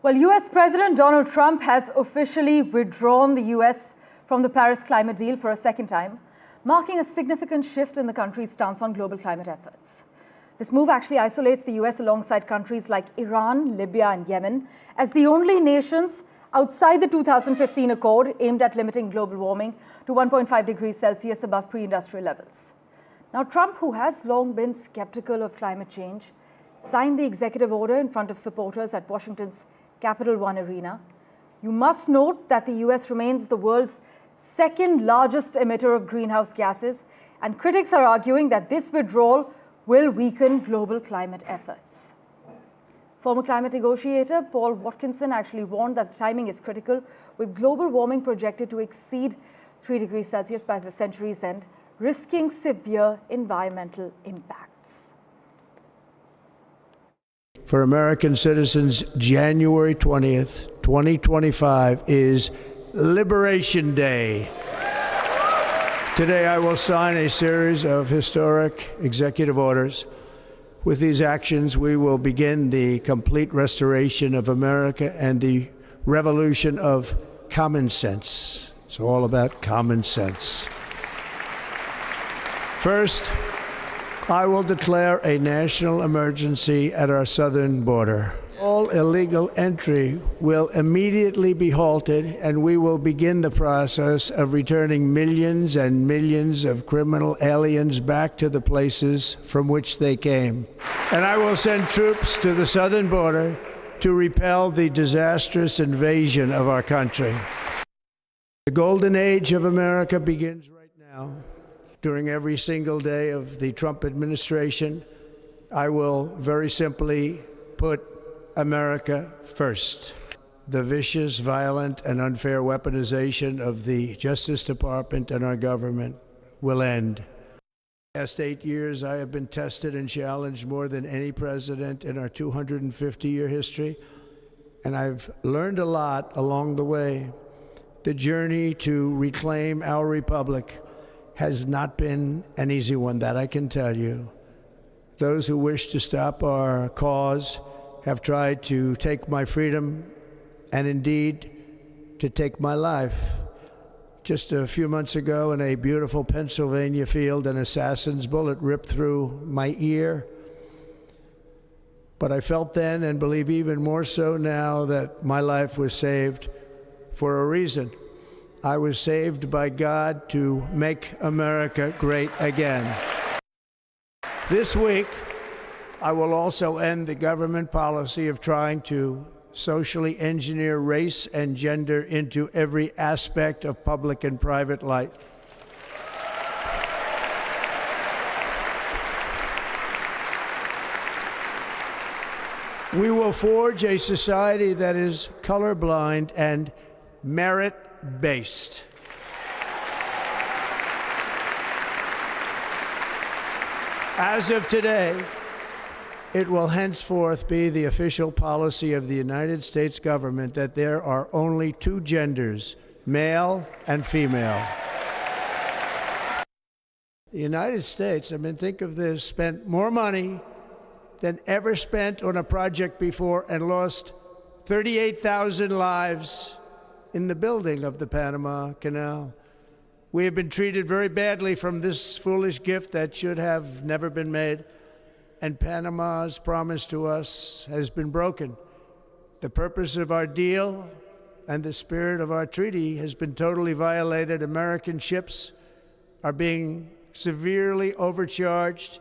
Well, US President Donald Trump has officially withdrawn the US from the Paris climate deal for a second time, marking a significant shift in the country's stance on global climate efforts. This move actually isolates the US alongside countries like Iran, Libya, and Yemen as the only nations outside the 2015 accord aimed at limiting global warming to 1.5 degrees Celsius above pre-industrial levels. Now, Trump, who has long been skeptical of climate change, signed the executive order in front of supporters at Washington's Capital One Arena. You must note that the US remains the world's second largest emitter of greenhouse gases, and critics are arguing that this withdrawal will weaken global climate efforts. Former climate negotiator Paul Watkinson actually warned that the timing is critical, with global warming projected to exceed 3 degrees Celsius by the century's end, risking severe environmental impacts. For American citizens, January 20th, 2025 is Liberation Day. Today, I will sign a series of historic executive orders. With these actions, we will begin the complete restoration of America and the revolution of common sense. It's all about common sense. First, I will declare a national emergency at our southern border. All illegal entry will immediately be halted, and we will begin the process of returning millions and millions of criminal aliens back to the places from which they came. And I will send troops to the southern border to repel the disastrous invasion of our country. The golden age of America begins right now. During every single day of the Trump administration, I will very simply put America first. The vicious, violent, and unfair weaponization of the Justice Department and our government will end. In the past 8 years, I have been tested and challenged more than any president in our 250-year history, and I've learned a lot along the way. The journey to reclaim our republic has not been an easy one, that I can tell you. Those who wish to stop our cause have tried to take my freedom and indeed to take my life. Just a few months ago in a beautiful Pennsylvania field, an assassin's bullet ripped through my ear. But I felt then, and believe even more so now, that my life was saved for a reason. I was saved by God to make America great again. This week, I will also end the government policy of trying to socially engineer race and gender into every aspect of public and private life. We will forge a society that is colorblind and merit-based. As of today, it will henceforth be the official policy of the United States government that there are only two genders, male and female. The United States, I mean, think of this, spent more money than ever spent on a project before and lost 38,000 lives in the building of the Panama Canal. We have been treated very badly from this foolish gift that should have never been made, and Panama's promise to us has been broken. The purpose of our deal and the spirit of our treaty has been totally violated. American ships are being severely overcharged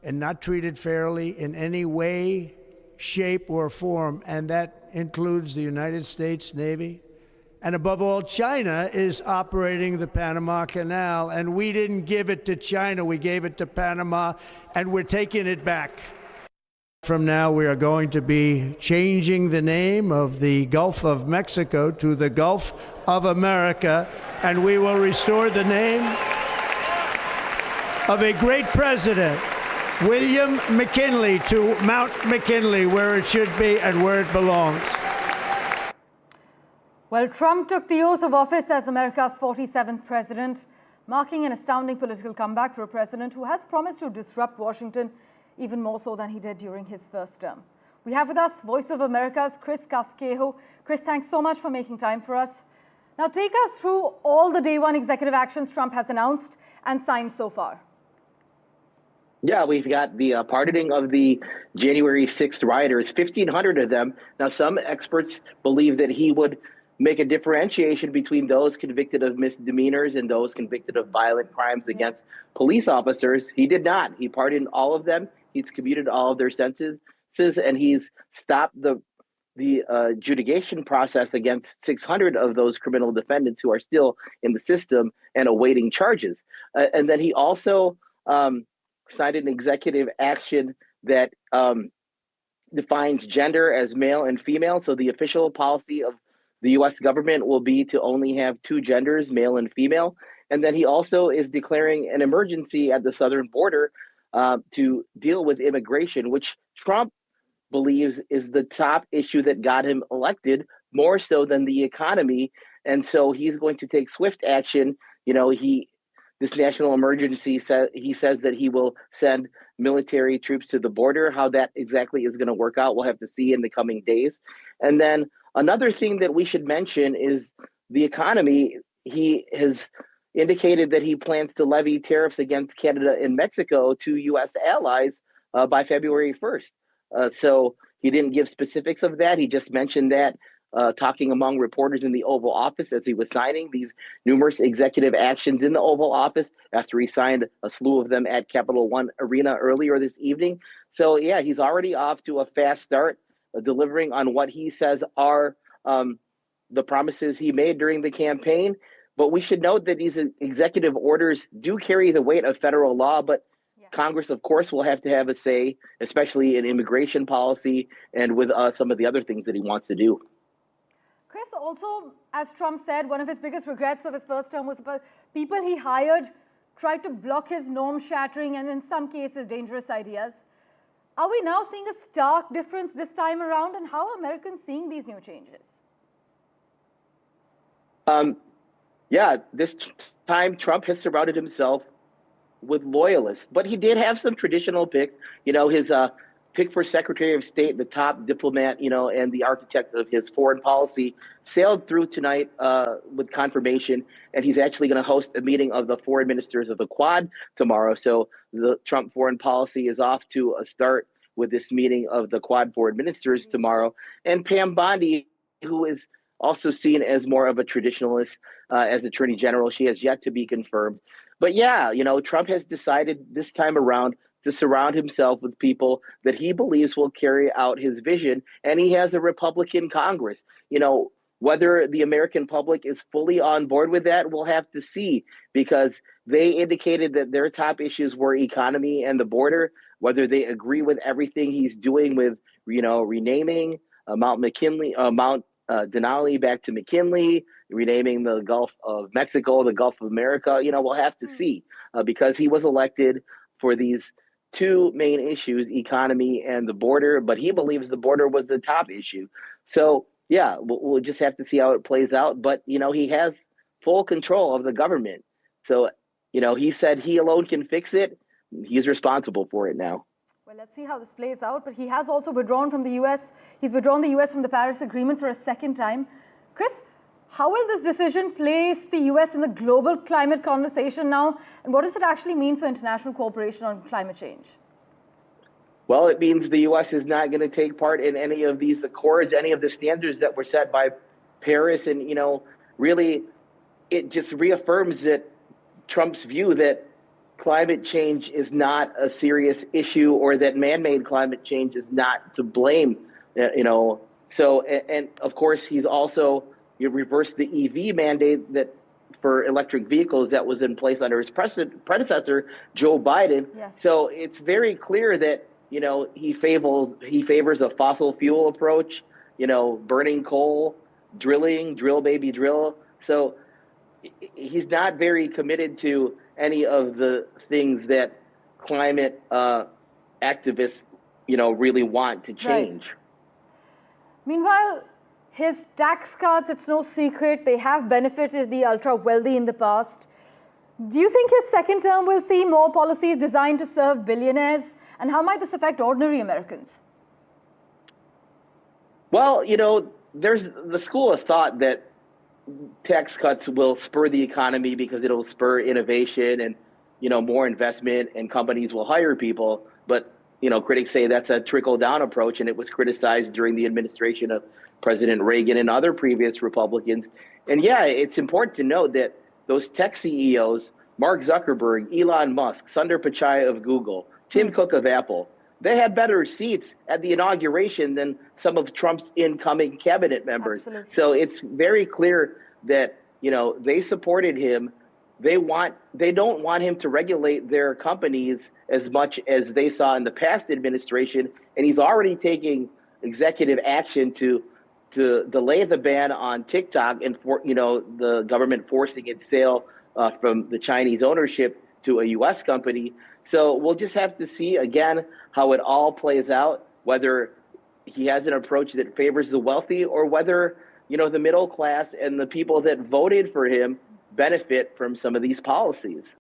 and not treated fairly in any way, shape, or form, and that includes the United States Navy. And above all, China is operating the Panama Canal, and we didn't give it to China, we gave it to Panama, and we're taking it back. From now, we are going to be changing the name of the Gulf of Mexico to the Gulf of America, and we will restore the name of a great president, William McKinley, to Mount McKinley, where it should be and where it belongs. Well, Trump took the oath of office as America's 47th president, marking an astounding political comeback for a president who has promised to disrupt Washington even more so than he did during his first term. We have with us Voice of America's Chris Casquejo. Chris, thanks so much for making time for us. Now take us through all the day one executive actions Trump has announced and signed so far. Yeah, we've got the pardoning of the January 6th rioters, 1,500 of them. Now, some experts believe that he would make a differentiation between those convicted of misdemeanors and those convicted of violent crimes against police officers. He did not. He pardoned all of them. He's commuted all of their sentences, and he's stopped the adjudication process against 600 of those criminal defendants who are still in the system and awaiting charges. And then he also signed an executive action that defines gender as male and female. So the official policy of the U.S. government will be to only have two genders, male and female. And then he also is declaring an emergency at the southern border to deal with immigration, which Trump believes is the top issue that got him elected, more so than the economy. And so he's going to take swift action. You know, this national emergency he says that he will send military troops to the border. How that exactly is going to work out, we'll have to see in the coming days. And then another thing that we should mention is the economy. He has indicated that he plans to levy tariffs against Canada and Mexico to U.S. allies by February 1st. So he didn't give specifics of that. He just mentioned that talking among reporters in the Oval Office as he was signing these numerous executive actions in the Oval Office after he signed a slew of them at Capital One Arena earlier this evening. So, yeah, he's already off to a fast start, delivering on what he says are the promises he made during the campaign. But we should note that these executive orders do carry the weight of federal law, but Congress, of course, will have to have a say, especially in immigration policy and with some of the other things that he wants to do. Chris, also, as Trump said, one of his biggest regrets of his first term was about people he hired tried to block his norm-shattering and, in some cases, dangerous ideas. Are we now seeing a stark difference this time around, and how are Americans seeing these new changes? Yeah, this time Trump has surrounded himself with loyalists, but he did have some traditional picks. You know, his pick for Secretary of State, the top diplomat, you know, and the architect of his foreign policy, sailed through tonight with confirmation, and he's actually going to host a meeting of the foreign ministers of the Quad tomorrow. So the Trump foreign policy is off to a start with this meeting of the Quad foreign ministers tomorrow. And Pam Bondi, who is also seen as more of a traditionalist as Attorney General, she has yet to be confirmed. But yeah, you know, Trump has decided this time around to surround himself with people that he believes will carry out his vision. And he has a Republican Congress. You know, whether the American public is fully on board with that, we'll have to see, because they indicated that their top issues were economy and the border. Whether they agree with everything he's doing with, you know, renaming Mount Denali back to McKinley, renaming the Gulf of Mexico, the Gulf of America, you know, we'll have to see, because he was elected for these two main issues, economy and the border, but he believes the border was the top issue. So, yeah, we'll just have to see how it plays out. But, you know, he has full control of the government. So, you know, he said he alone can fix it. He's responsible for it now. Well, let's see how this plays out. But he has also withdrawn from the U.S. He's withdrawn the U.S. from the Paris Agreement for a second time. Chris, how will this decision place the U.S. in the global climate conversation now? And what does it actually mean for international cooperation on climate change? Well, it means the U.S. is not going to take part in any of these accords, any of the standards that were set by Paris. And, you know, really, it just reaffirms that Trump's view that climate change is not a serious issue, or that man-made climate change is not to blame, you know. So, and of course, he's also reversed the EV mandate that for electric vehicles that was in place under his predecessor, Joe Biden. Yes. So it's very clear that, you know, he favors a fossil fuel approach, you know, burning coal, drilling, drill baby drill. So he's not very committed to any of the things that climate activists, you know, really want to change. Right. Meanwhile, his tax cuts, it's no secret, they have benefited the ultra-wealthy in the past. Do you think his second term will see more policies designed to serve billionaires? And how might this affect ordinary Americans? Well, there's the school of thought that tax cuts will spur the economy because it'll spur innovation and, more investment and companies will hire people. But, critics say that's a trickle down approach, and it was criticized during the administration of President Reagan and other previous Republicans. And yeah, it's important to note that those tech CEOs, Mark Zuckerberg, Elon Musk, Sundar Pichai of Google, Tim Cook of Apple, they had better seats at the inauguration than some of Trump's incoming cabinet members. Absolutely. So it's very clear that, they supported him. They don't want him to regulate their companies as much as they saw in the past administration. And he's already taking executive action to delay the ban on TikTok and the government forcing its sale from the Chinese ownership to a U.S. company. So we'll just have to see, again, how it all plays out, whether he has an approach that favors the wealthy or whether, the middle class and the people that voted for him benefit from some of these policies.